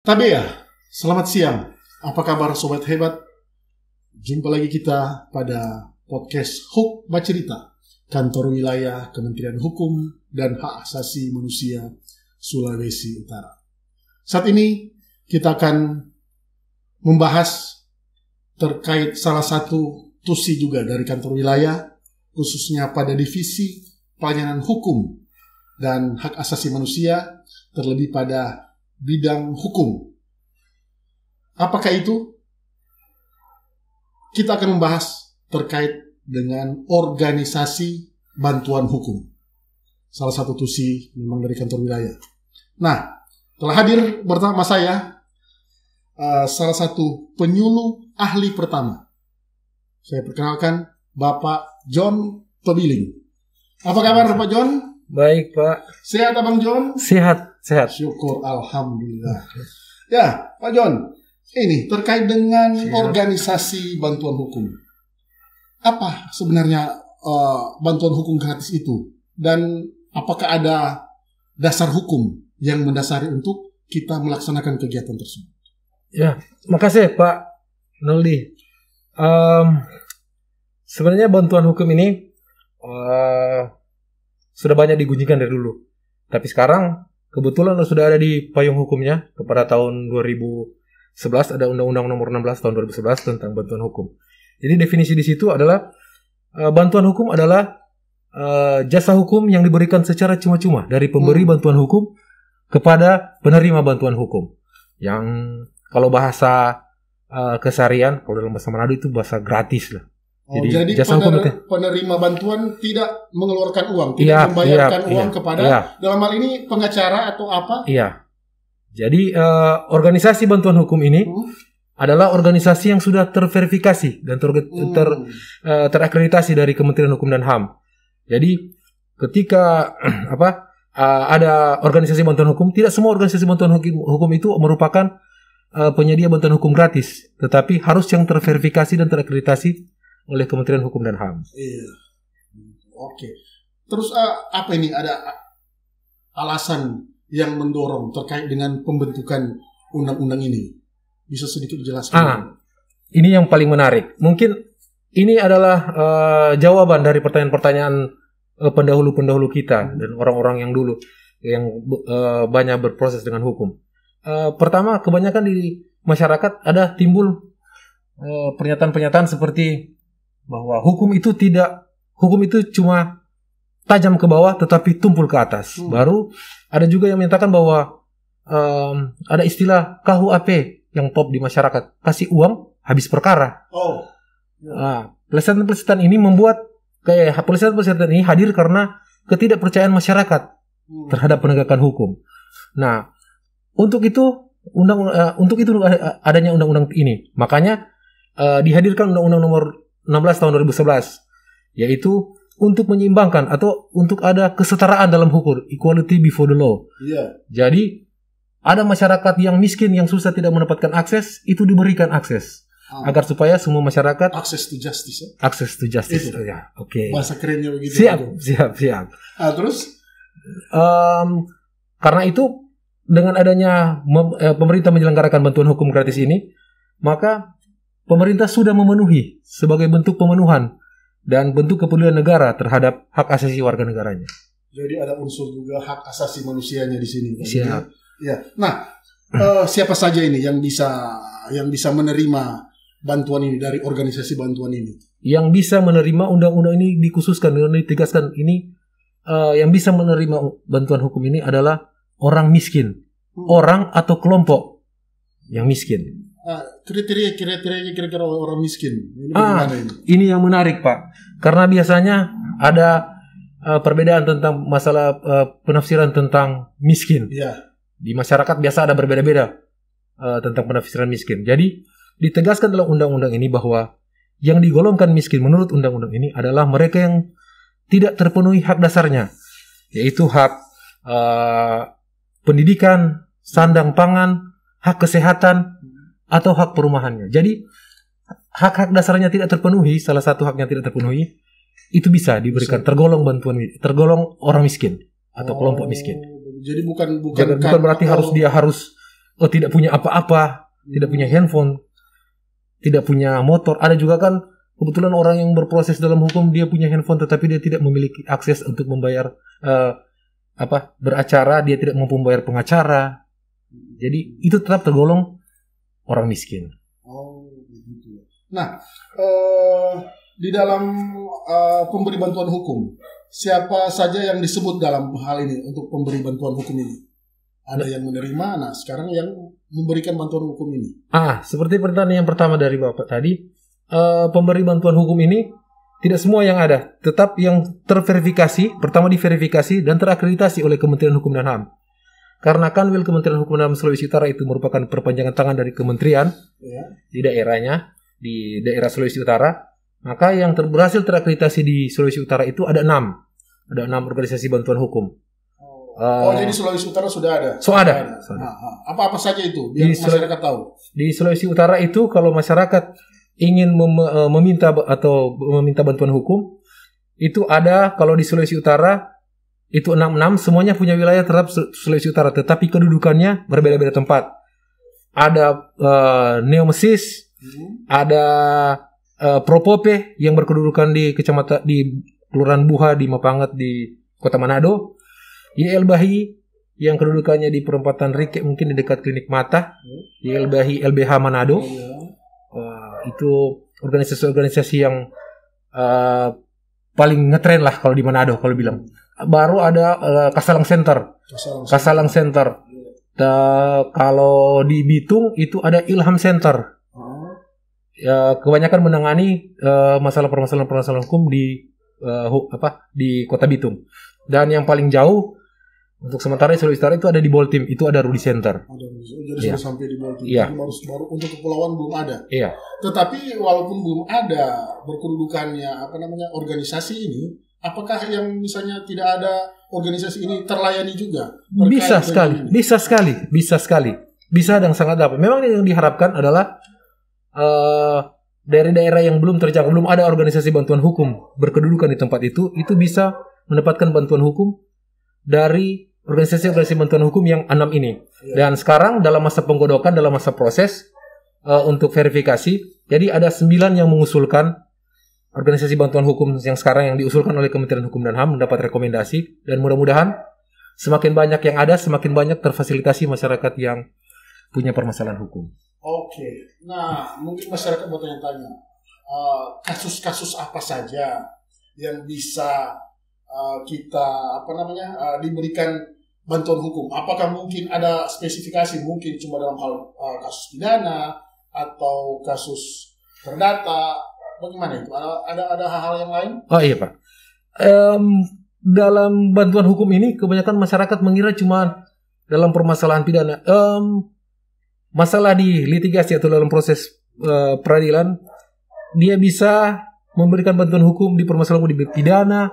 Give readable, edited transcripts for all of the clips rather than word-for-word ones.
Tabea, selamat siang. Apa kabar sobat hebat? Jumpa lagi kita pada podcast Huk Bacerita, Kantor Wilayah Kementerian Hukum dan Hak Asasi Manusia Sulawesi Utara. Saat ini kita akan membahas terkait salah satu tusi juga dari kantor wilayah, khususnya pada divisi pelayanan hukum dan hak asasi manusia, terlebih pada bidang hukum. Apakah itu? Kita akan membahas terkait dengan organisasi bantuan hukum. Salah satu tusi memang dari kantor wilayah. Nah, telah hadir bersama saya salah satu penyuluh ahli pertama. Saya perkenalkan Bapak John Tobiling. Apa kabar Bapak John? Baik Pak. Sehat Abang John? Sehat. Syukur, Alhamdulillah. Ya, Pak John, ini terkait dengan organisasi bantuan hukum. Apa sebenarnya bantuan hukum gratis itu? Dan apakah ada dasar hukum yang mendasari untuk kita melaksanakan kegiatan tersebut? Ya, makasih Pak Noldi. Sebenarnya bantuan hukum ini sudah banyak digunjingkan dari dulu. Tapi sekarang kebetulan sudah ada di payung hukumnya. Pada tahun 2011 ada Undang-Undang Nomor 16 tahun 2011 tentang bantuan hukum. Jadi definisi di situ adalah bantuan hukum adalah jasa hukum yang diberikan secara cuma-cuma dari pemberi bantuan hukum kepada penerima bantuan hukum. Yang kalau bahasa keseharian, kalau dalam bahasa Manado itu bahasa gratis lah. Jadi jasa penerima bantuan tidak mengeluarkan uang, tidak membayarkan uang kepada dalam hal ini pengacara atau apa? Iya. Jadi organisasi bantuan hukum ini adalah organisasi yang sudah terverifikasi dan terakreditasi dari Kementerian Hukum dan HAM. Jadi ketika ada organisasi bantuan hukum, tidak semua organisasi bantuan hukum itu merupakan penyedia bantuan hukum gratis, tetapi harus yang terverifikasi dan terakreditasi oleh Kementerian Hukum dan HAM. Iya. Oke. Terus apa ini, ada alasan yang mendorong terkait dengan pembentukan undang-undang ini? Bisa sedikit dijelaskan? Ini yang paling menarik. Mungkin ini adalah jawaban dari pertanyaan-pertanyaan pendahulu-pendahulu kita dan orang-orang yang dulu yang banyak berproses dengan hukum. Pertama, kebanyakan di masyarakat ada timbul pernyataan-pernyataan seperti bahwa hukum itu cuma tajam ke bawah tetapi tumpul ke atas. Baru ada juga yang menyatakan bahwa ada istilah KUHP yang top di masyarakat, kasih uang habis perkara. Pelestarian ini membuat pelestarian ini hadir karena ketidakpercayaan masyarakat terhadap penegakan hukum. Nah, untuk itu adanya undang-undang ini. Makanya dihadirkan Undang-Undang Nomor 16 tahun 2011, yaitu untuk menyeimbangkan atau untuk ada kesetaraan dalam hukum, equality before the law. Jadi ada masyarakat yang miskin, yang susah tidak mendapatkan akses, itu diberikan akses agar supaya semua masyarakat access to justice. Access to justice. Ya, oke. Bahasa kerennya begitu. Siap. Terus karena itu dengan adanya pemerintah menyelenggarakan bantuan hukum gratis ini, maka pemerintah sudah memenuhi sebagai bentuk pemenuhan dan bentuk kepedulian negara terhadap hak asasi warga negaranya. Jadi ada unsur juga hak asasi manusianya di sini. Siap. Ya. Nah, siapa saja ini yang bisa menerima bantuan ini dari organisasi bantuan ini? Yang bisa menerima undang-undang ini dikhususkan dan ditegaskan ini yang bisa menerima bantuan hukum ini adalah orang miskin, orang atau kelompok yang miskin. Kriteria kira-kira orang miskin. Ini yang menarik Pak, karena biasanya ada perbedaan tentang masalah penafsiran tentang miskin. Di masyarakat biasa ada berbeda-beda tentang penafsiran miskin. Jadi ditegaskan dalam undang-undang ini bahwa yang digolongkan miskin menurut undang-undang ini adalah mereka yang tidak terpenuhi hak dasarnya, yaitu hak pendidikan, sandang pangan, hak kesehatan, atau hak perumahannya. Jadi hak-hak dasarnya tidak terpenuhi, salah satu haknya tidak terpenuhi, itu bisa diberikan tergolong orang miskin atau kelompok miskin. Jadi bukan berarti harus tidak punya apa-apa, tidak punya handphone, tidak punya motor. Ada juga kan kebetulan orang yang berproses dalam hukum dia punya handphone tetapi dia tidak memiliki akses untuk membayar beracara, dia tidak mampu membayar pengacara. Jadi itu tetap tergolong orang miskin. Oh, begitu. Nah, di dalam pemberi bantuan hukum, siapa saja yang disebut dalam hal ini untuk pemberi bantuan hukum ini? Ada yang menerima, nah sekarang yang memberikan bantuan hukum ini. Seperti pertanyaan yang pertama dari Bapak tadi, pemberi bantuan hukum ini tidak semua yang ada, tetap yang terverifikasi, pertama diverifikasi dan terakreditasi oleh Kementerian Hukum dan HAM. Karena Kanwil Kementerian Hukum dan HAM Sulawesi Utara itu merupakan perpanjangan tangan dari kementerian di daerahnya, di daerah Sulawesi Utara, maka yang berhasil terakreditasi di Sulawesi Utara itu ada 6 organisasi bantuan hukum. Jadi Sulawesi Utara sudah ada? Ada. Apa saja itu? Biar masyarakat tahu. Di Sulawesi Utara itu kalau masyarakat ingin meminta bantuan hukum, itu ada kalau di Sulawesi Utara itu 66 semuanya punya wilayah terhadap Sulawesi Utara, tetapi kedudukannya berbeda-beda tempat. Ada Neomesis, ada Propope yang berkedudukan di kecamatan di Kelurahan Buha di Mapangat di Kota Manado. YLBHI yang kedudukannya di perempatan Rike mungkin di dekat klinik mata. YLBHI LBH Manado. Itu organisasi-organisasi yang paling ngetren lah kalau di Manado kalau bilang. Baru ada Kasalang Center. Kasalang Center. Kalau di Bitung itu ada Ilham Center. Kebanyakan menangani permasalahan hukum di Kota Bitung. Dan yang paling jauh untuk sementara di Sulawesi Utara itu ada di Boltim, itu ada Rudi Center. Jadi sudah sampai di Boltim. Baru untuk kepulauan belum ada. Iya. Tetapi walaupun belum ada berkedudukannya organisasi ini, apakah yang misalnya tidak ada organisasi ini terlayani juga? Bisa sekali. Bisa dan sangat dapat. Memang yang diharapkan adalah dari daerah yang belum terjangkau, belum ada organisasi bantuan hukum berkedudukan di tempat itu bisa mendapatkan bantuan hukum dari organisasi bantuan hukum yang 6 ini. Dan sekarang dalam masa penggodokan, dalam masa proses untuk verifikasi, jadi ada 9 yang mengusulkan organisasi bantuan hukum yang sekarang yang diusulkan oleh Kementerian Hukum dan HAM mendapat rekomendasi, dan mudah-mudahan semakin banyak yang ada, semakin banyak terfasilitasi masyarakat yang punya permasalahan hukum. Oke, nah mungkin masyarakat bertanya-tanya, kasus-kasus apa saja yang bisa kita diberikan bantuan hukum? Apakah mungkin ada spesifikasi, mungkin cuma dalam hal kasus pidana atau kasus perdata? Bagaimana itu? Ada hal-hal yang lain? Oh iya Pak. Dalam bantuan hukum ini kebanyakan masyarakat mengira cuma dalam permasalahan pidana. Masalah di litigasi atau dalam proses peradilan, dia bisa memberikan bantuan hukum di permasalahan di pidana,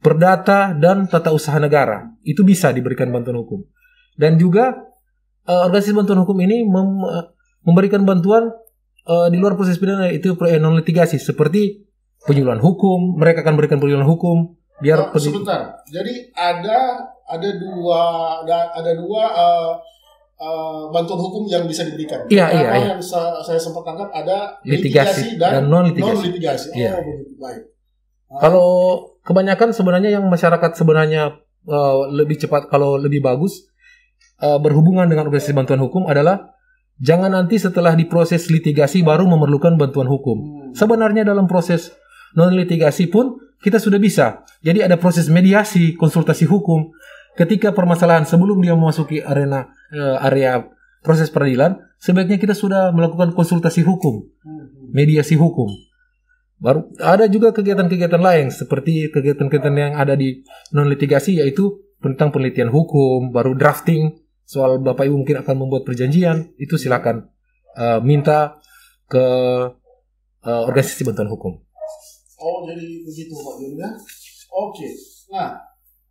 perdata, dan tata usaha negara. Itu bisa diberikan bantuan hukum. Dan juga organisasi bantuan hukum ini memberikan bantuan di luar proses pidana, itu non litigasi seperti penyuluhan hukum. Mereka akan berikan penyuluhan hukum biar sebentar. Jadi ada dua bantuan hukum yang bisa diberikan. Iya. Yang saya sempat tangkap ada litigasi dan non litigasi. Iya. Begitu. Baik. Kalau kebanyakan sebenarnya yang masyarakat sebenarnya lebih cepat, kalau lebih bagus berhubungan dengan organisasi bantuan hukum adalah jangan nanti setelah diproses litigasi baru memerlukan bantuan hukum. Sebenarnya dalam proses non litigasi pun kita sudah bisa. Jadi ada proses mediasi, konsultasi hukum. Ketika permasalahan sebelum dia memasuki area proses peradilan, sebaiknya kita sudah melakukan konsultasi hukum, mediasi hukum. Baru ada juga kegiatan-kegiatan lain seperti kegiatan-kegiatan yang ada di non litigasi, yaitu tentang penelitian hukum, baru drafting soal Bapak Ibu mungkin akan membuat perjanjian, itu silakan minta ke organisasi bantuan hukum. Oh, jadi begitu Pak Jurnya. Oke. Nah,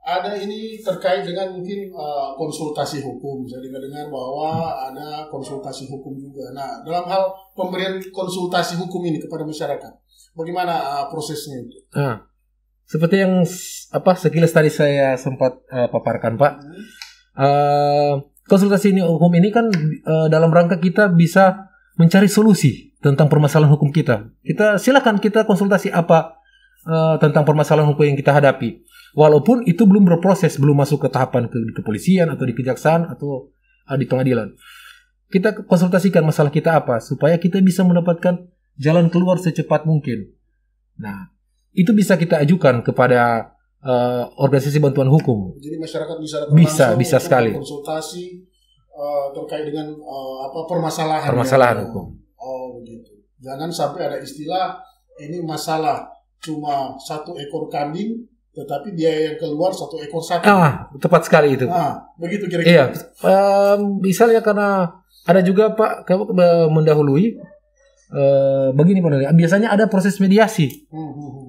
ada ini terkait dengan mungkin konsultasi hukum. Saya dengar bahwa ada konsultasi hukum juga. Nah, dalam hal pemberian konsultasi hukum ini kepada masyarakat, bagaimana prosesnya itu? Seperti yang sekilas tadi saya sempat paparkan Pak. konsultasi hukum ini kan dalam rangka kita bisa mencari solusi tentang permasalahan hukum kita. Silakan kita konsultasi apa tentang permasalahan hukum yang kita hadapi. Walaupun itu belum berproses, belum masuk ke tahapan di kepolisian atau di kejaksaan atau di pengadilan. Kita konsultasikan masalah kita apa supaya kita bisa mendapatkan jalan keluar secepat mungkin. Nah, itu bisa kita ajukan kepada organisasi bantuan hukum. Jadi masyarakat bisa bisa sekali konsultasi terkait dengan permasalahan hukum. Oh begitu. Jangan sampai ada istilah ini masalah cuma 1 ekor kambing, tetapi dia yang keluar 1 ekor sapi. Tepat sekali itu. Begitu kira-kira. Iya. Misalnya karena ada juga Pak mendahului. Begini Pak Noli, biasanya ada proses mediasi.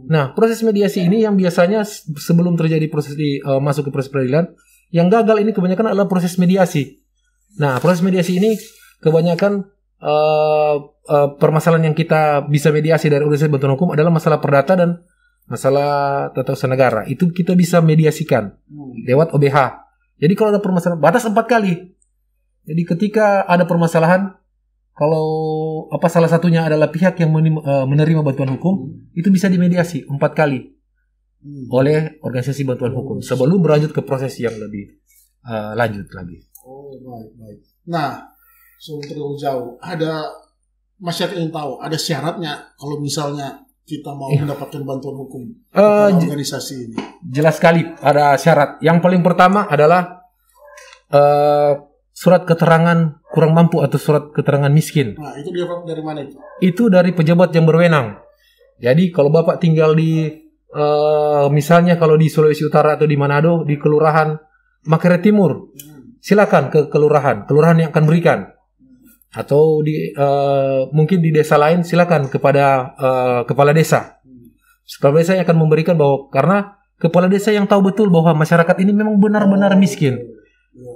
Nah, proses mediasi ini yang biasanya sebelum terjadi proses masuk ke proses peradilan, yang gagal ini kebanyakan adalah proses mediasi. Nah, proses mediasi ini kebanyakan permasalahan yang kita bisa mediasi dari organisasi bantuan hukum adalah masalah perdata dan masalah tata usaha negara. Itu kita bisa mediasikan lewat OBH. Jadi kalau ada permasalahan batas 4 kali. Jadi ketika ada permasalahan, kalau salah satunya adalah pihak yang menerima bantuan hukum, itu bisa dimediasi 4 kali oleh organisasi bantuan hukum sebelum berlanjut ke proses yang lebih lanjut lagi. Oh, baik. Nah, sebelum terlalu jauh, ada masyarakat yang tahu ada syaratnya kalau misalnya kita mau mendapatkan bantuan hukum kepada organisasi ini. Jelas sekali ada syarat. Yang paling pertama adalah surat keterangan kurang mampu atau surat keterangan miskin. Nah, itu dari mana itu? Itu dari pejabat yang berwenang. Jadi kalau Bapak tinggal di misalnya kalau di Sulawesi Utara atau di Manado, di Kelurahan Makassar Timur, silakan ke kelurahan yang akan berikan. Atau mungkin di desa lain silakan kepada kepala desa. Kepala desa yang akan memberikan karena kepala desa yang tahu betul bahwa masyarakat ini memang benar-benar miskin.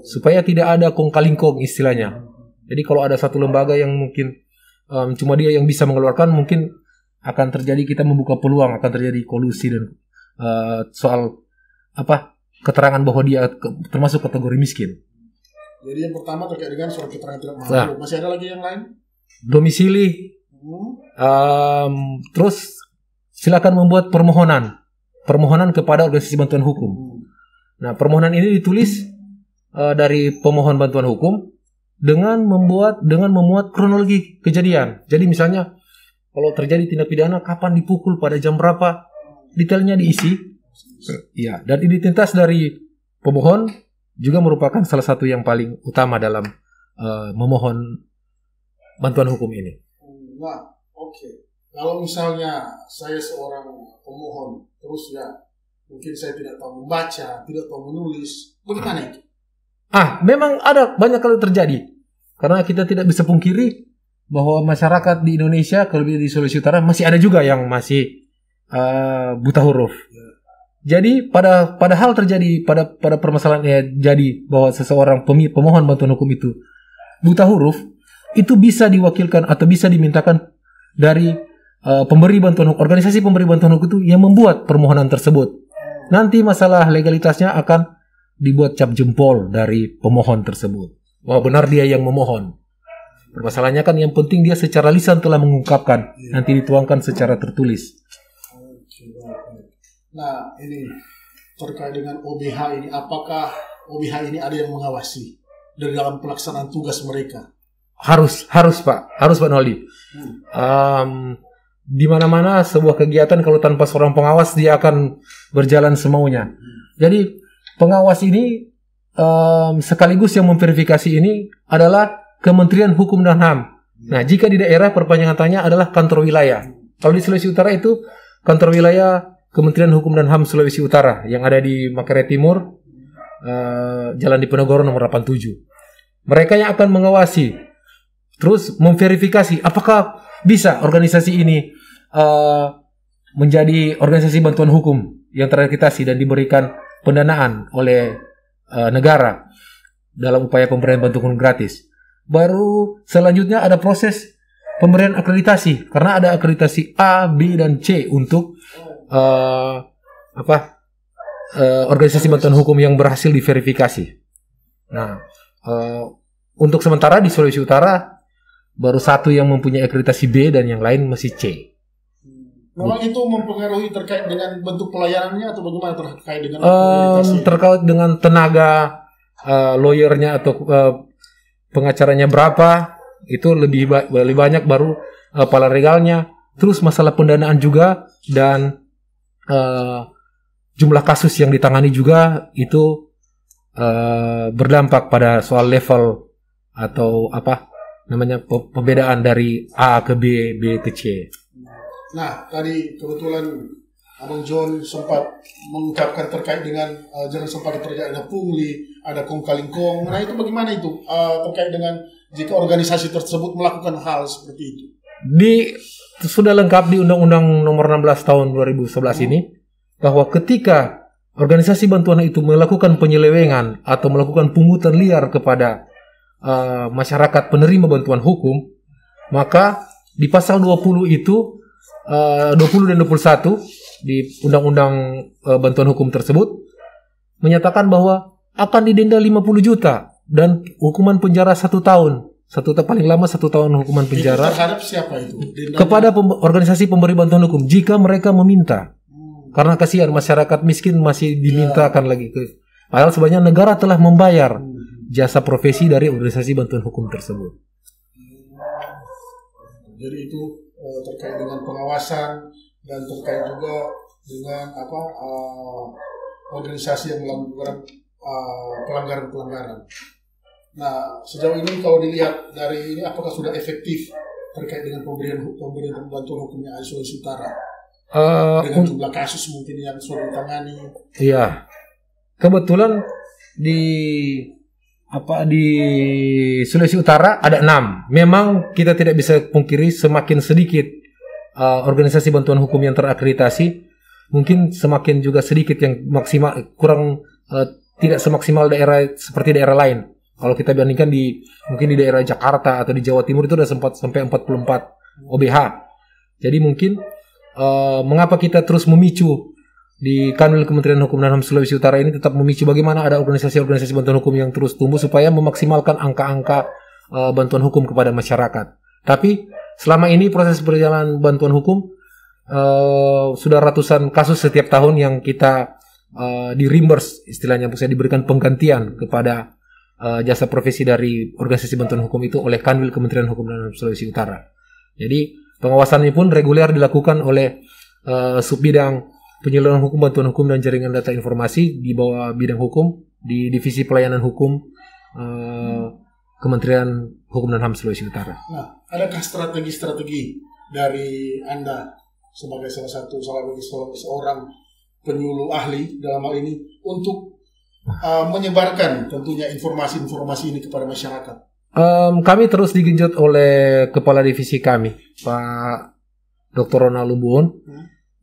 Supaya tidak ada kong kaling kong istilahnya. Jadi kalau ada satu lembaga yang mungkin cuma dia yang bisa mengeluarkan, mungkin akan terjadi kita membuka peluang, akan terjadi kolusi dan soal keterangan bahwa dia termasuk kategori miskin. Jadi yang pertama terkait dengan surat keterangan tidak mampu. Masih ada lagi yang lain? Domisili. Terus silakan membuat permohonan kepada organisasi bantuan hukum. Nah, permohonan ini ditulis dari pemohon bantuan hukum dengan memuat kronologi kejadian. Jadi misalnya kalau terjadi tindak pidana kapan dipukul pada jam berapa, detailnya diisi. Ya, dan identitas dari pemohon juga merupakan salah satu yang paling utama dalam memohon bantuan hukum ini. Nah, oke. Kalau misalnya saya seorang pemohon, terus mungkin saya tidak tahu membaca, tidak tahu menulis, bagaimana itu? Memang ada banyak kali terjadi. Karena kita tidak bisa pungkiri bahwa masyarakat di Indonesia, kalau di Sulawesi Utara, masih ada juga yang masih buta huruf. Jadi pada hal terjadi, pada permasalahan jadi bahwa seseorang pemohon bantuan hukum itu buta huruf, itu bisa diwakilkan atau bisa dimintakan dari pemberi bantuan hukum, organisasi pemberi bantuan hukum itu yang membuat permohonan tersebut. Nanti masalah legalitasnya akan dibuat cap jempol dari pemohon tersebut. Wah, benar dia yang memohon. Permasalahannya kan yang penting dia secara lisan telah mengungkapkan, nanti dituangkan secara tertulis. Nah, ini terkait dengan OBH ini, apakah OBH ini ada yang mengawasi dari dalam pelaksanaan tugas mereka? Harus Pak Noli. Di mana-mana sebuah kegiatan kalau tanpa seorang pengawas dia akan berjalan semaunya. Jadi pengawas ini sekaligus yang memverifikasi ini adalah Kementerian Hukum dan HAM. Nah, jika di daerah perpanjangannya adalah kantor wilayah. Kalau di Sulawesi Utara itu kantor wilayah Kementerian Hukum dan HAM Sulawesi Utara yang ada di Makassar Timur, Jalan Diponegoro nomor 87. Mereka yang akan mengawasi, terus memverifikasi apakah bisa organisasi ini menjadi organisasi bantuan hukum yang terakreditasi dan diberikan pendanaan oleh negara dalam upaya pemberian bantuan hukum gratis. Baru selanjutnya ada proses pemberian akreditasi, karena ada akreditasi A, B, dan C untuk organisasi bantuan hukum yang berhasil diverifikasi. Nah, Untuk sementara di Sulawesi Utara baru satu yang mempunyai akreditasi B dan yang lain masih C. Memang itu mempengaruhi terkait dengan bentuk pelayanannya atau bagaimana terkait dengan akreditasi? Terkait dengan tenaga lawyernya atau pengacaranya berapa, itu lebih banyak baru paralegalnya. Terus masalah pendanaan juga dan jumlah kasus yang ditangani juga itu berdampak pada soal level atau pembedaan dari A ke B, B ke C. Nah, tadi kebetulan Abang John sempat mengungkapkan terkait dengan jangan sampai terjadi ada pungli, ada kong kaling kong. Nah, itu bagaimana itu terkait dengan jika organisasi tersebut melakukan hal seperti itu? Sudah lengkap di Undang-Undang Nomor 16 Tahun 2011 ini bahwa ketika organisasi bantuan itu melakukan penyelewengan atau melakukan pungutan liar kepada masyarakat penerima bantuan hukum, maka di pasal 20 itu 20 dan 21 di Undang-Undang Bantuan Hukum tersebut menyatakan bahwa akan didenda 50 juta dan hukuman penjara 1 tahun. Paling lama 1 tahun hukuman penjara. Itu terhadap siapa itu? Kepada organisasi pemberi bantuan hukum jika mereka meminta. Karena kasihan masyarakat miskin masih dimintakan lagi ke. Padahal sebenarnya negara telah membayar jasa profesi dari organisasi bantuan hukum tersebut. Jadi itu terkait dengan pengawasan dan terkait juga dengan organisasi yang melakukan pelanggaran-pelanggaran. Nah, sejauh ini kalau dilihat dari ini apakah sudah efektif terkait dengan pemberian bantuan hukumnya Sulawesi Utara dengan jumlah kasus mungkin yang sudah ditangani? Iya, kebetulan di Sulawesi Utara ada 6. Memang kita tidak bisa pungkiri semakin sedikit organisasi bantuan hukum yang terakreditasi, mungkin semakin juga sedikit yang maksimal, tidak semaksimal daerah seperti daerah lain. Kalau kita bandingkan mungkin di daerah Jakarta atau di Jawa Timur itu sudah sempat sampai 44 OBH. Jadi mungkin mengapa kita terus memicu di Kanwil Kementerian Hukum dan HAM Sulawesi Utara ini tetap memicu bagaimana ada organisasi-organisasi bantuan hukum yang terus tumbuh supaya memaksimalkan angka-angka bantuan hukum kepada masyarakat. Tapi selama ini proses perjalanan bantuan hukum sudah ratusan kasus setiap tahun yang kita di reimburse, istilahnya bisa diberikan penggantian kepada jasa profesi dari organisasi bantuan hukum itu oleh Kanwil Kementerian Hukum dan HAM Sulawesi Utara. Jadi pengawasan ini pun reguler dilakukan oleh subbidang penyaluran hukum, bantuan hukum dan jaringan data informasi di bawah bidang hukum di divisi pelayanan hukum Kementerian Hukum dan HAM Sulawesi Utara. Nah, adakah strategi-strategi dari Anda sebagai seorang penyuluh ahli dalam hal ini untuk menyebarkan tentunya informasi-informasi ini kepada masyarakat? Kami terus digenjot oleh Kepala Divisi kami, Pak Dr. Ronald Lumbuon,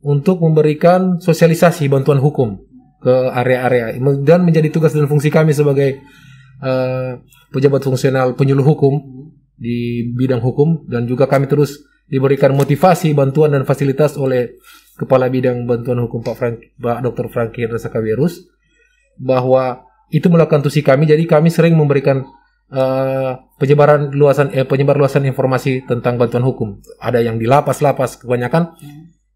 untuk memberikan sosialisasi bantuan hukum ke area-area dan menjadi tugas dan fungsi kami sebagai pejabat fungsional penyuluh hukum di bidang hukum, dan juga kami terus diberikan motivasi, bantuan dan fasilitas oleh Kepala Bidang Bantuan Hukum Pak Dr. Franky Rasakawirus, bahwa itu melakukan tusi kami. Jadi kami sering memberikan penyebar luasan informasi tentang bantuan hukum. Ada yang di lapas-lapas, kebanyakan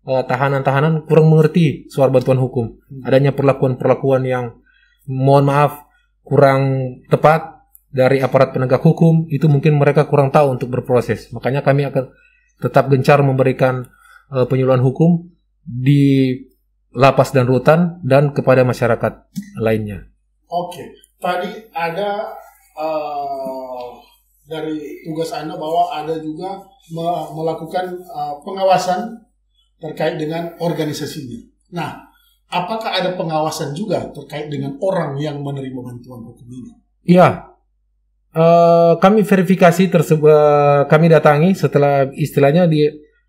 tahanan-tahanan kurang mengerti soal bantuan hukum. Adanya perlakuan-perlakuan yang mohon maaf kurang tepat dari aparat penegak hukum, itu mungkin mereka kurang tahu untuk berproses. Makanya kami akan tetap gencar memberikan penyuluhan hukum di lapas dan rutan dan kepada masyarakat lainnya. Oke, tadi ada dari tugas Anda bahwa ada juga melakukan pengawasan terkait dengan organisasinya. Nah, apakah ada pengawasan juga terkait dengan orang yang menerima bantuan hukum ini? Iya, kami verifikasi tersebut, kami datangi setelah istilahnya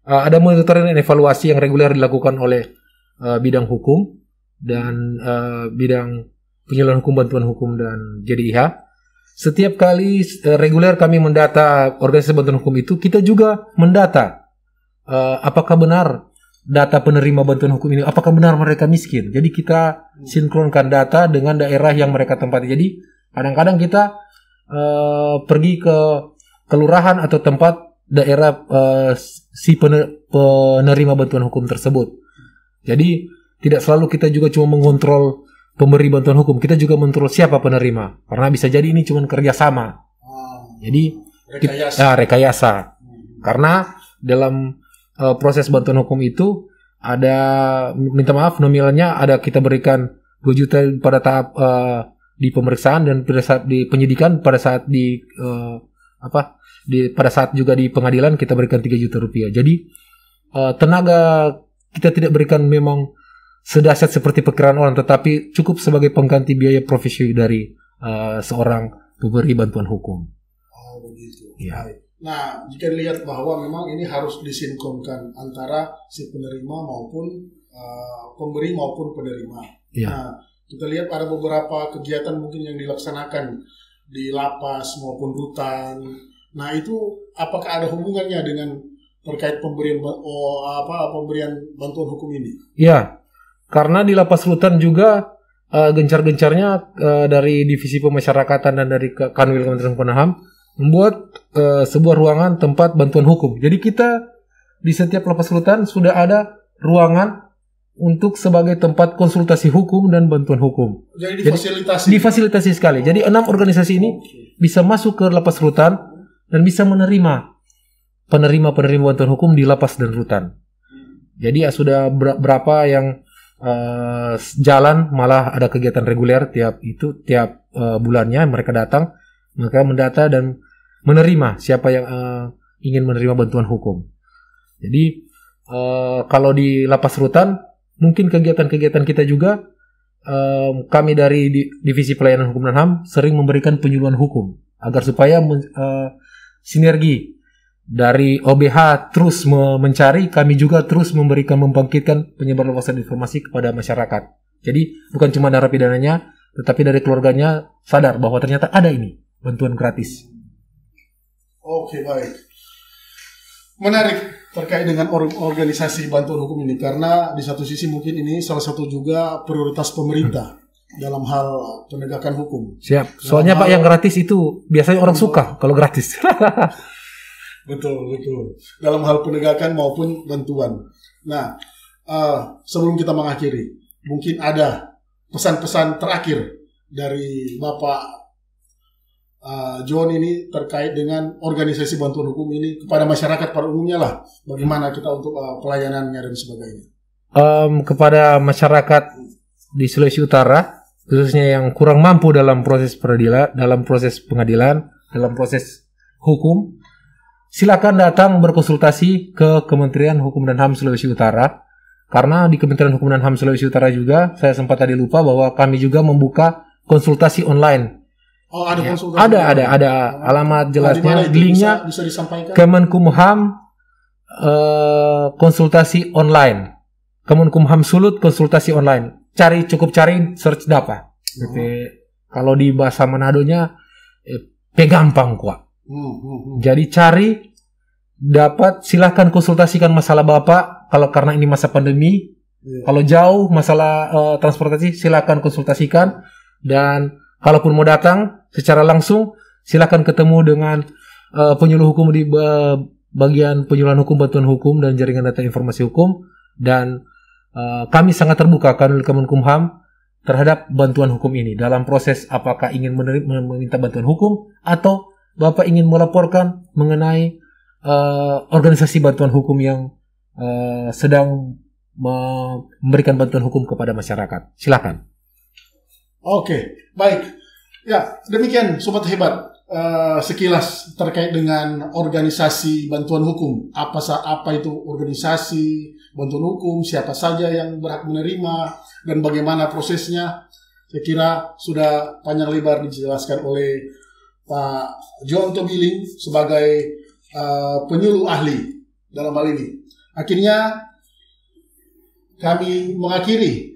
ada monitoring dan evaluasi yang reguler dilakukan oleh bidang hukum dan bidang penyaluran hukum, bantuan hukum dan JDIH. Setiap kali reguler kami mendata organisasi bantuan hukum itu, kita juga mendata apakah benar data penerima bantuan hukum ini, apakah benar mereka miskin. Jadi kita sinkronkan data dengan daerah yang mereka tempati. Jadi kadang-kadang kita pergi ke kelurahan atau tempat daerah si penerima bantuan hukum tersebut. Jadi tidak selalu kita juga cuma mengontrol pemberi bantuan hukum, kita juga mengontrol siapa penerima. Karena bisa jadi ini cuma kerjasama. Jadi rekayasa. Karena dalam proses bantuan hukum itu ada, minta maaf, nominalnya ada kita berikan 2 juta pada tahap di pemeriksaan dan pada saat di penyidikan, pada saat pada saat juga di pengadilan kita berikan 3 juta rupiah. Jadi tenaga kita tidak berikan memang sedahsyat seperti perkiraan orang, tetapi cukup sebagai pengganti biaya profesi dari seorang pemberi bantuan hukum. Oh begitu. Ya. Nah, jika dilihat bahwa memang ini harus disinkronkan antara si penerima maupun pemberi maupun penerima. Ya. Nah, kita lihat ada beberapa kegiatan mungkin yang dilaksanakan di lapas maupun rutan. Nah, itu apakah ada hubungannya dengan terkait pemberian bantuan hukum ini? Ya, karena di lapas rutan juga gencar-gencarnya dari Divisi Pemasyarakatan dan dari Kanwil Kementerian Hukum dan HAM membuat sebuah ruangan tempat bantuan hukum. Jadi kita di setiap lapas rutan sudah ada ruangan untuk sebagai tempat konsultasi hukum dan bantuan hukum. Jadi difasilitasi sekali. Jadi 6 organisasi ini bisa masuk ke lapas rutan dan bisa menerima penerima bantuan hukum di lapas dan rutan. Jadi sudah berapa yang jalan, malah ada kegiatan reguler tiap bulannya mereka datang, mereka mendata dan menerima siapa yang ingin menerima bantuan hukum. Jadi kalau di lapas rutan mungkin kegiatan-kegiatan kita juga, kami dari Divisi Pelayanan Hukum dan HAM sering memberikan penyuluhan hukum agar supaya sinergi dari OBH terus mencari, kami juga terus membangkitkan penyebarluasan informasi kepada masyarakat. Jadi bukan cuma narapidananya, tetapi dari keluarganya sadar bahwa ternyata ada ini bantuan gratis. Oke, baik. Menarik terkait dengan organisasi bantuan hukum ini, karena di satu sisi mungkin ini salah satu juga prioritas pemerintah dalam hal penegakan hukum. Siap. Soalnya Pak, yang gratis itu biasanya orang suka kalau gratis. Betul. Dalam hal penegakan maupun bantuan. Nah, sebelum kita mengakhiri, mungkin ada pesan-pesan terakhir dari Bapak John ini terkait dengan organisasi bantuan hukum ini kepada masyarakat pada umumnya lah. Bagaimana kita untuk pelayanannya dan sebagainya. Kepada masyarakat di Sulawesi Utara, khususnya yang kurang mampu dalam proses peradilan, dalam proses pengadilan, dalam proses hukum, silakan datang berkonsultasi ke Kementerian Hukum dan HAM Sulawesi Utara. Karena di Kementerian Hukum dan HAM Sulawesi Utara juga, saya sempat tadi lupa bahwa kami juga membuka konsultasi online. Oh, ada konsultasi. Ada alamat jelasnya, linknya bisa disampaikan. Kemenkumham konsultasi online. Kemenkumham Sulut konsultasi online. Cukup cari search data. Kalau di bahasa Manadonya gampang kok. Jadi cari, dapat, silahkan konsultasikan masalah Bapak. Kalau karena ini masa pandemi, kalau jauh masalah transportasi, silahkan konsultasikan. Dan kalaupun mau datang secara langsung, silahkan ketemu dengan penyuluh hukum di bagian penyuluhan hukum, bantuan hukum, dan jaringan data informasi hukum. Dan kami sangat terbuka Kanwil Kemenkumham terhadap bantuan hukum ini. Dalam proses apakah ingin meminta bantuan hukum atau Bapak ingin melaporkan mengenai organisasi bantuan hukum yang sedang memberikan bantuan hukum kepada masyarakat. Silakan. Oke, baik. Ya, demikian Sobat Hebat. Sekilas terkait dengan organisasi bantuan hukum. Apa itu organisasi bantuan hukum, siapa saja yang berhak menerima, dan bagaimana prosesnya. Saya kira sudah panjang lebar dijelaskan oleh Pak John Tobiling sebagai penyuluh ahli dalam hal ini. Akhirnya kami mengakhiri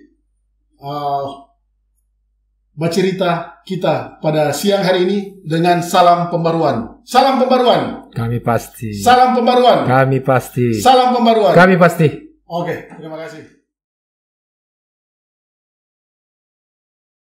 bercerita kita pada siang hari ini dengan salam pembaruan. Salam pembaruan. Kami pasti. Salam pembaruan. Kami pasti. Salam pembaruan. Kami pasti. Oke, terima kasih.